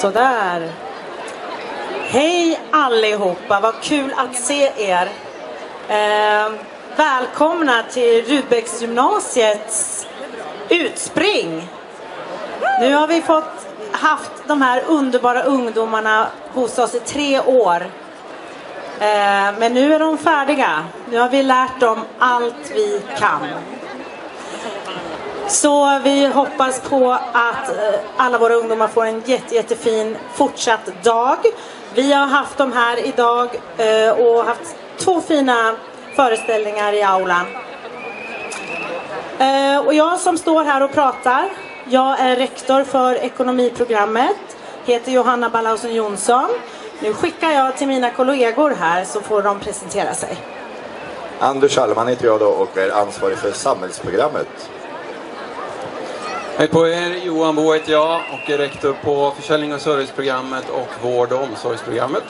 Sådär. Hej allihopa, vad kul att se er. Välkomna till Rudbecksgymnasiets utspring. Nu har vi haft de här underbara ungdomarna hos oss i 3 år. Men nu är de färdiga. Nu har vi lärt dem allt vi kan. Så vi hoppas på att alla våra ungdomar får en jättefin fortsatt dag. Vi har haft dem här idag och haft 2 fina föreställningar i aulan. Och jag som står här och pratar, jag är rektor för ekonomiprogrammet, heter Johanna Ballhausen Jonsson. Nu skickar jag till mina kollegor här så får de presentera sig. Anders Allman heter jag då och är ansvarig för samhällsprogrammet. Hej på er, Johan Bo heter jag och är rektor på försäljning- och serviceprogrammet och vård- och omsorgsprogrammet.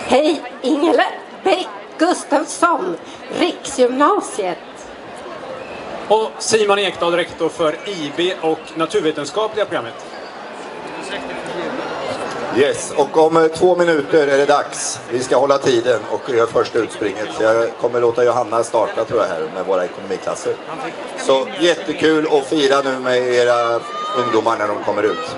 Hej, Ingela Bäck Gustafsson, Riksgymnasiet. Och Simon Ekdahl, rektor för IB och naturvetenskapliga programmet. Yes, och om 2 minuter är det dags. Vi ska hålla tiden och göra första utspringet. Så jag kommer låta Johanna starta tror jag här med våra ekonomiklasser. Så jättekul att fira nu med era ungdomar när de kommer ut.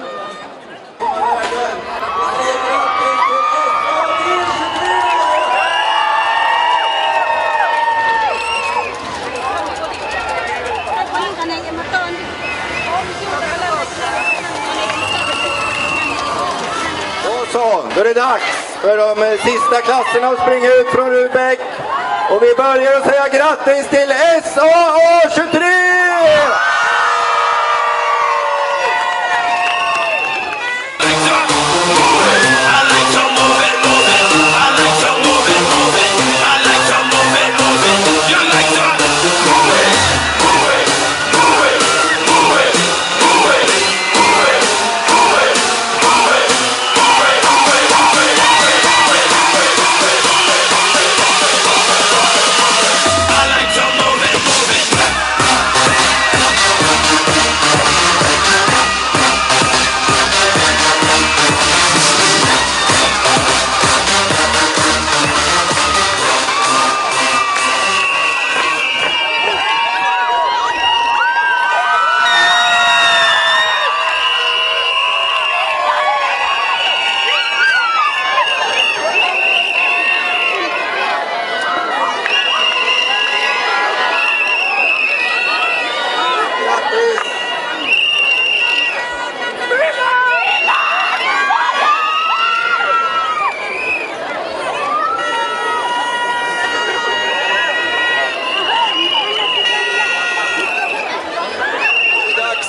Då är det dags för de sista klasserna att springa ut från Rudbeck. Och vi börjar att säga grattis till SAA 23!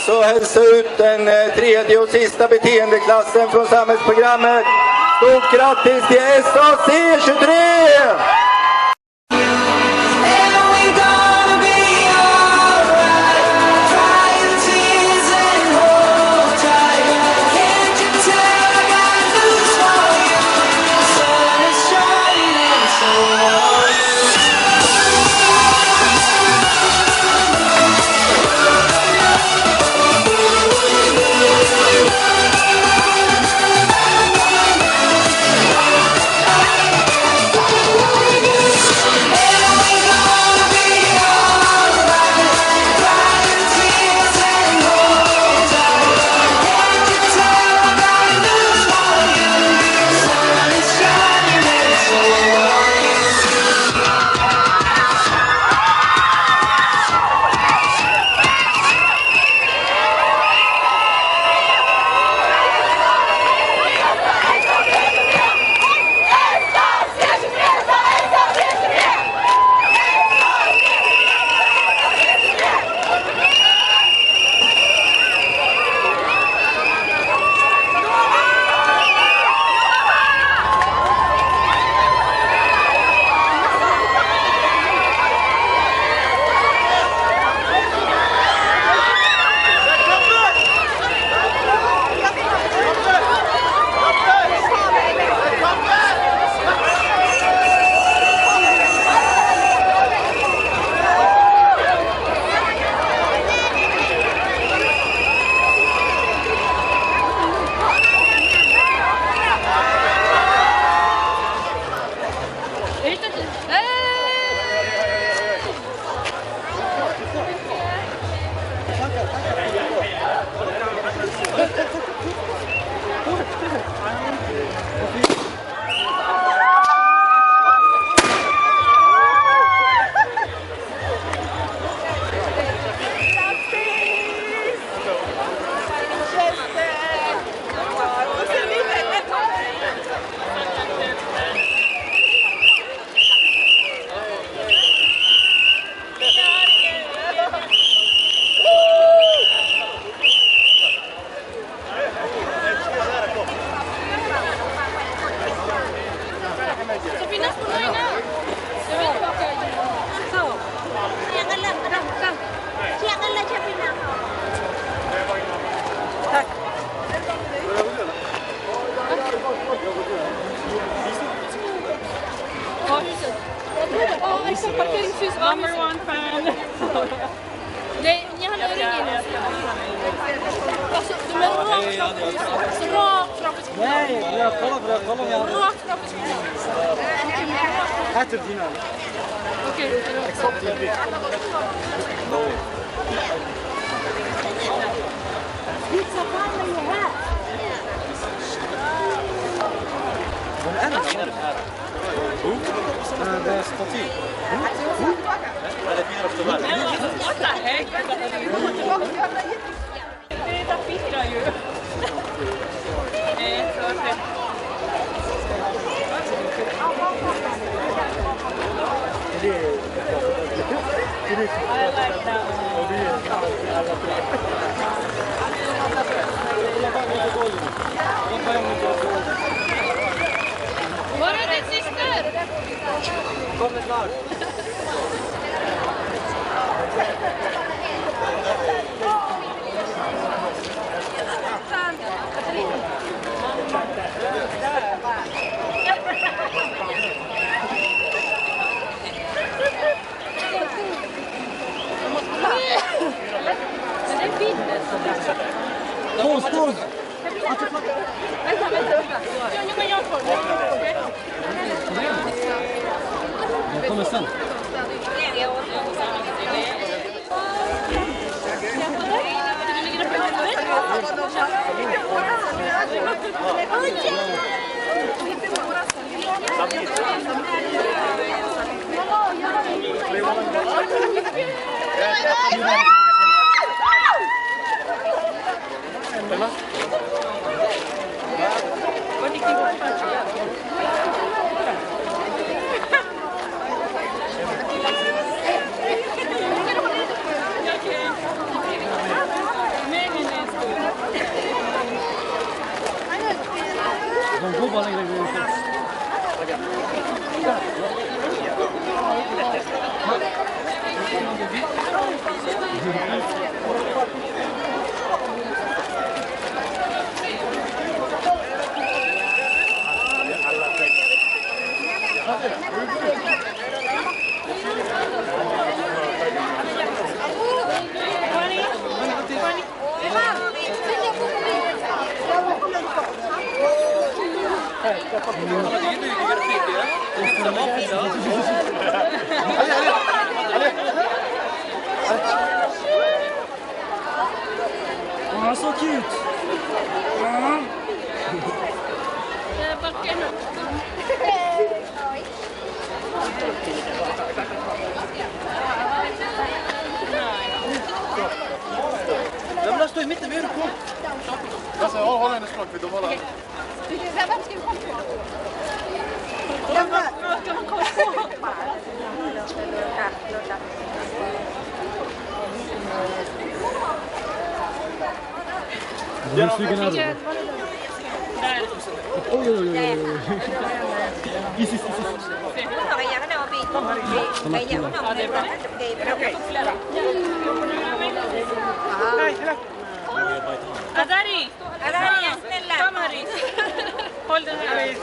Så hälsa ut den 3:e och sista beteendeklassen från samhällsprogrammet. Stort grattis till SAC 23! Number one fan. Nej, ni hade ingen. Alltså, du är rakt framför skolan. Nej, jag kollar. Rakt framför skolan. Efter final. Okej. Exakt. Det är staty. What the heck? Det fittrar ju. I like that Var är din syster? Kommer snart. Påstås! Jag kommer sen. De går bara längre ner. Oh, so cute. Jag vill stå i mitten, vi är på. Alltså, håll henne snart, vi håller henne. Adari, snälla. Kom Harry. Håll den här.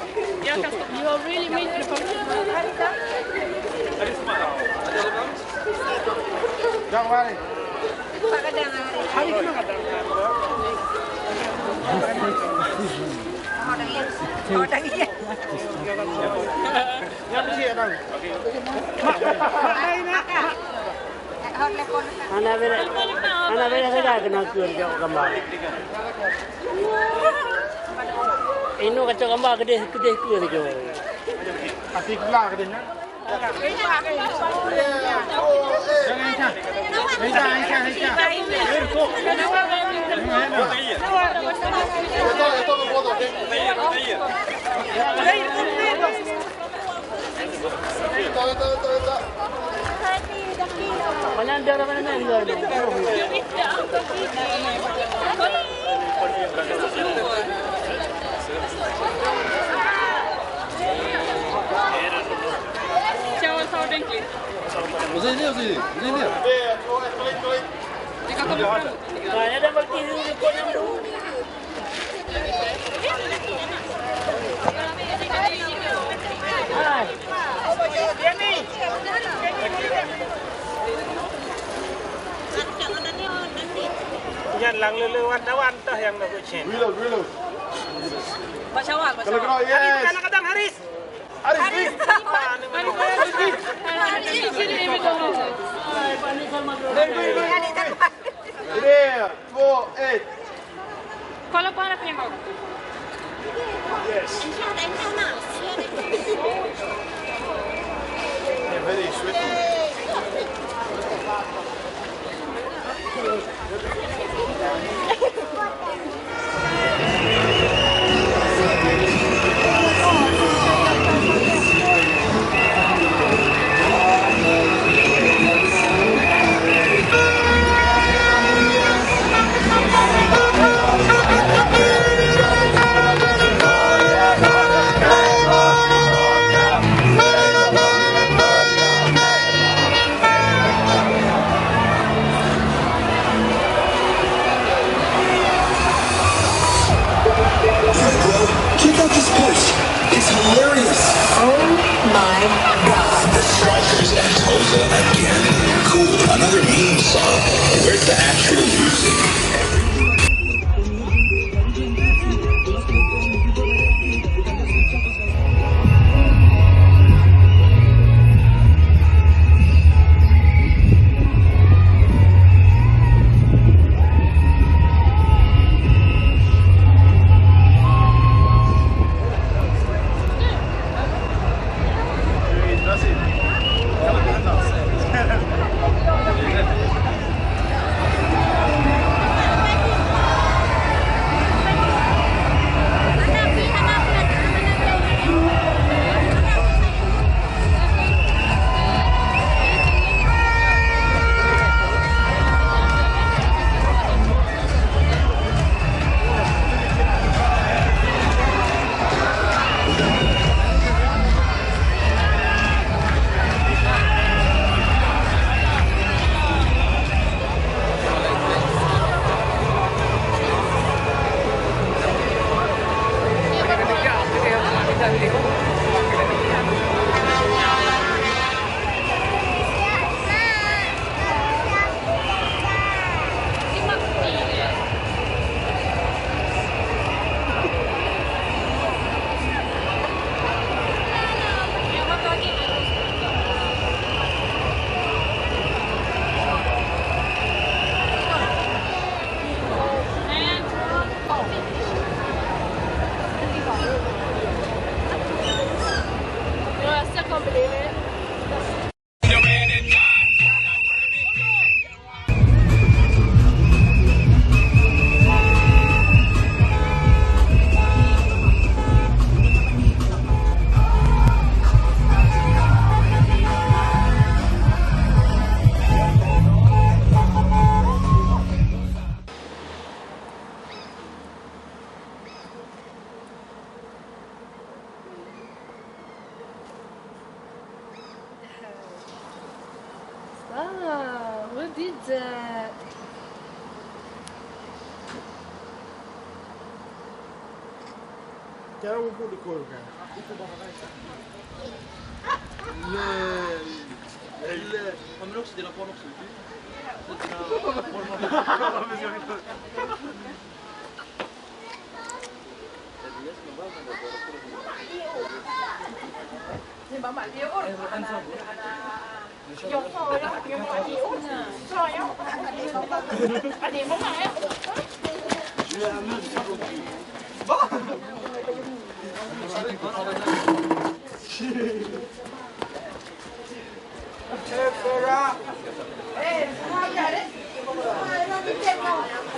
Jag kan stå. You are really made the fun. Jangan Harry. Harry kena Anak beda saya kena kerja gambar. Ini kacau gambar gede kerja. Pasti kelar ke dia. Mana ada orang mana ni orang. Ciao, ta ordentligt. Och så är det. Det kan komma fram. Nej, det var inte på den då. Nej. lang luluwan tawan tah yang nak kucing. Reload. Macam awak. Kalau kena yes. Anak kadang Haris. Haris. Ini 2-8. Kolla på alla på en gång. Yes. Very sweet. Check out this push. It's hilarious. Oh my God. The Strikers and Toza again. Cool. Another meme song. Where's the actual music? Wow, who did that? Cara rumput dikorkan. Ja, men också dina barn också. Jag sa ju att jag var i år. Sa jag? Ja, det är många här.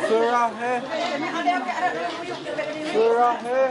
Surah hai. Surah hai.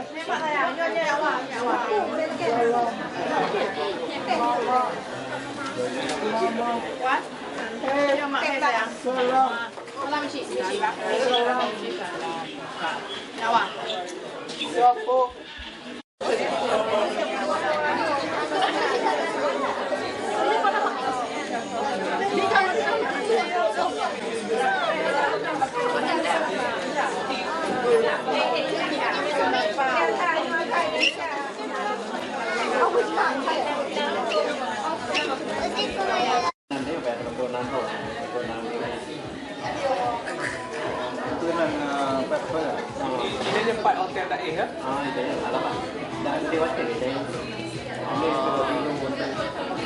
Kita tak ya? Alamak. Dah dewasa dia.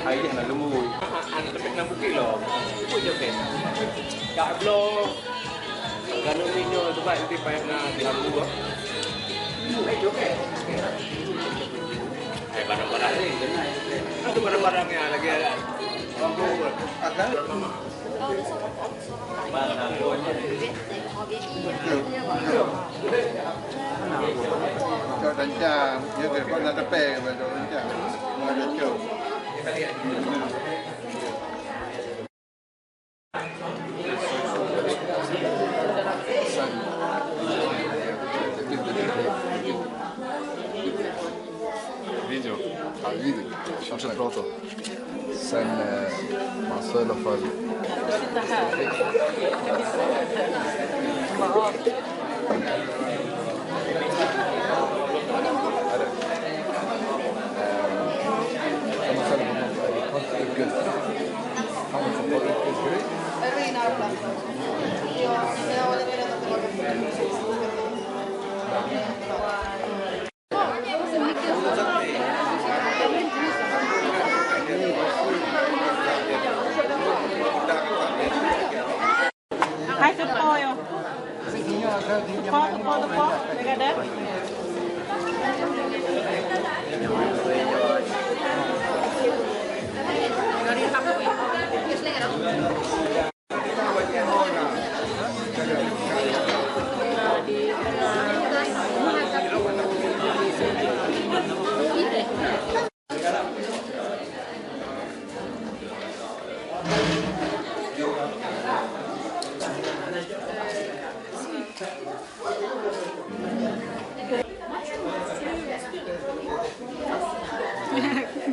Ayah nak lembu. Anak tepi nak bukit loh. Apa je kan? Tak belum. Kalau minum tu baik nanti payah nak lembu ah. Baik okey. Barang-barang ni. Itu barang-barangnya lagi ada. Ada. Cho đánh trà như cái con là bè và rồi đánh trà ngoài được kiểu Video, video, jag känner pratar. Sen alltså i alla fall. Sitta här. Hai tupo yo. Tupo. Teka deh.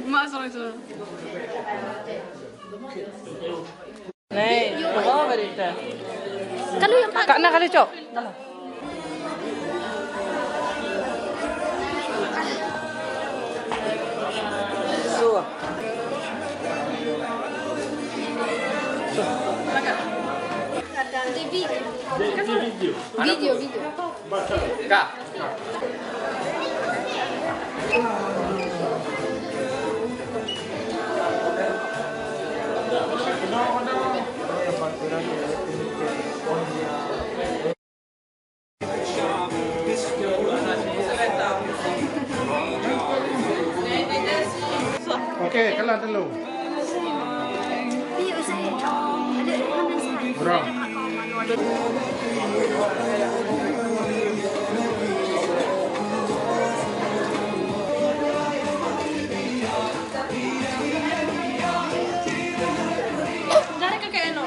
Masa itu. Nej, det var väl inte. Kan du hjälpa? Kak kali cok. Så. Det är video. Video. Kak. Okey, kalah telur. Bro. Dari kakek Eno.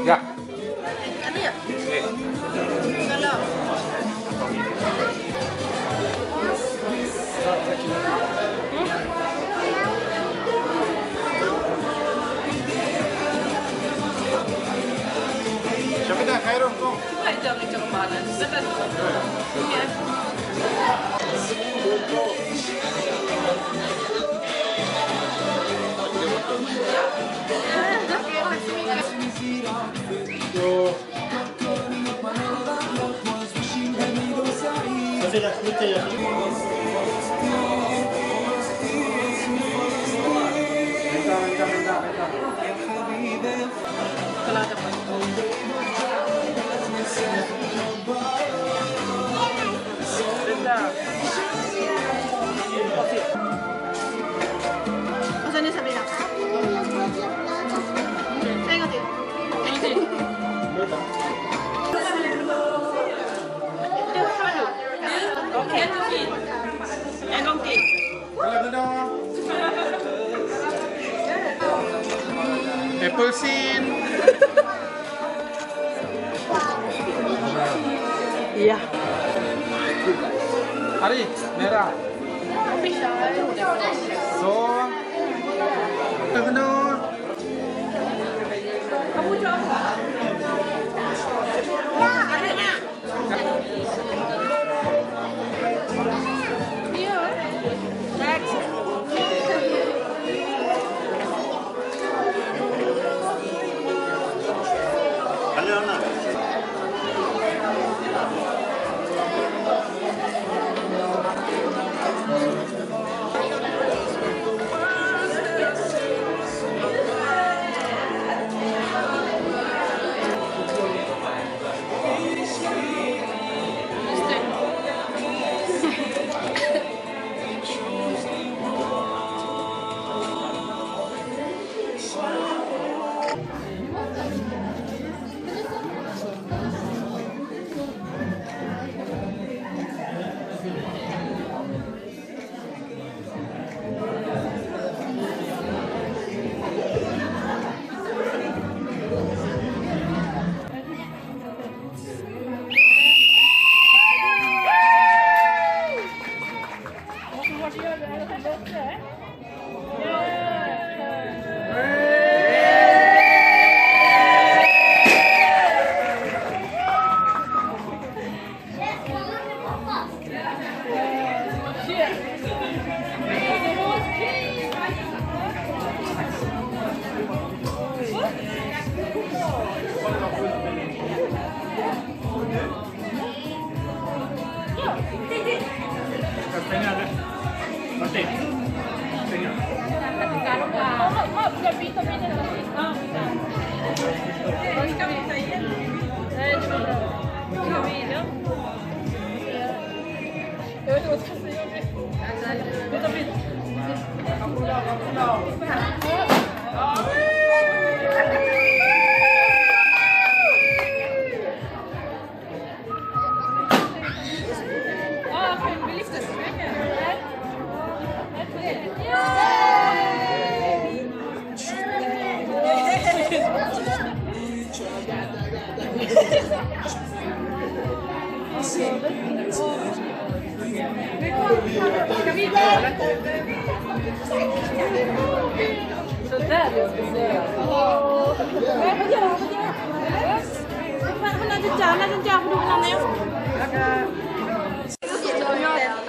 Ya. Ada ya? Kalau Siapa dah Khairul kau? Baik jam ni cakap mana? Sedang. Kalau ada Macam ni sampai dah. Tengok tu. Okey. En gång till. Apple scene. Ja. Hari, merah. So. Kedua. Kamu coba. Iya.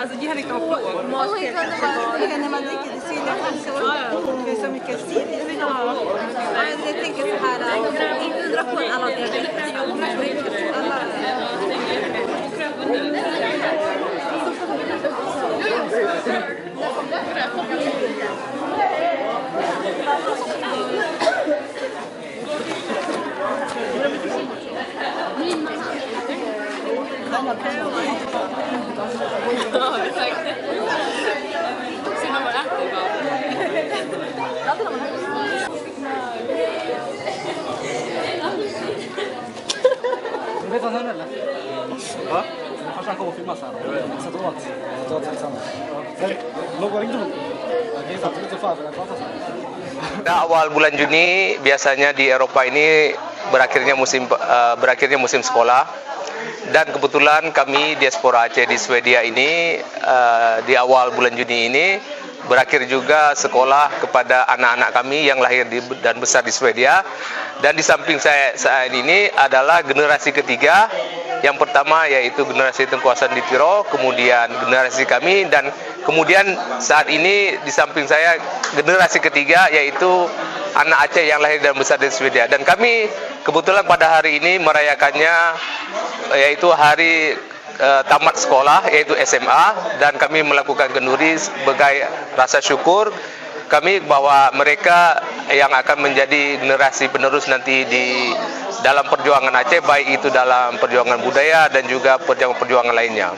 Alltså ge henne inte applåd. När man dricker det synder det är så mycket sill. Jag tänker så här, inte undra på alla Du vet vad han eller? Va? Farsan kommer och filmar så här. Så att du åt tillsammans. Loggar inte hon? Okej, så att du inte får för att prata så här. Awal bulan Juni biasanya di Eropa ini berakhirnya musim sekolah, dan kebetulan kami diaspora Aceh di Swedia ini di awal bulan Juni ini berakhir juga sekolah kepada anak-anak kami yang lahir dan besar di Swedia. Dan di samping saya saat ini adalah generasi ketiga. Yang pertama yaitu generasi Tengku Hasan Ditiro, kemudian generasi kami, dan kemudian saat ini di samping saya generasi ketiga yaitu anak Aceh yang lahir dan besar di Swedia. Dan kami kebetulan pada hari ini merayakannya yaitu hari tamat sekolah yaitu SMA, dan kami melakukan kenduri sebagai rasa syukur kami bahwa mereka yang akan menjadi generasi penerus nanti di dalam perjuangan Aceh, baik itu dalam perjuangan budaya dan juga perjuangan lainnya.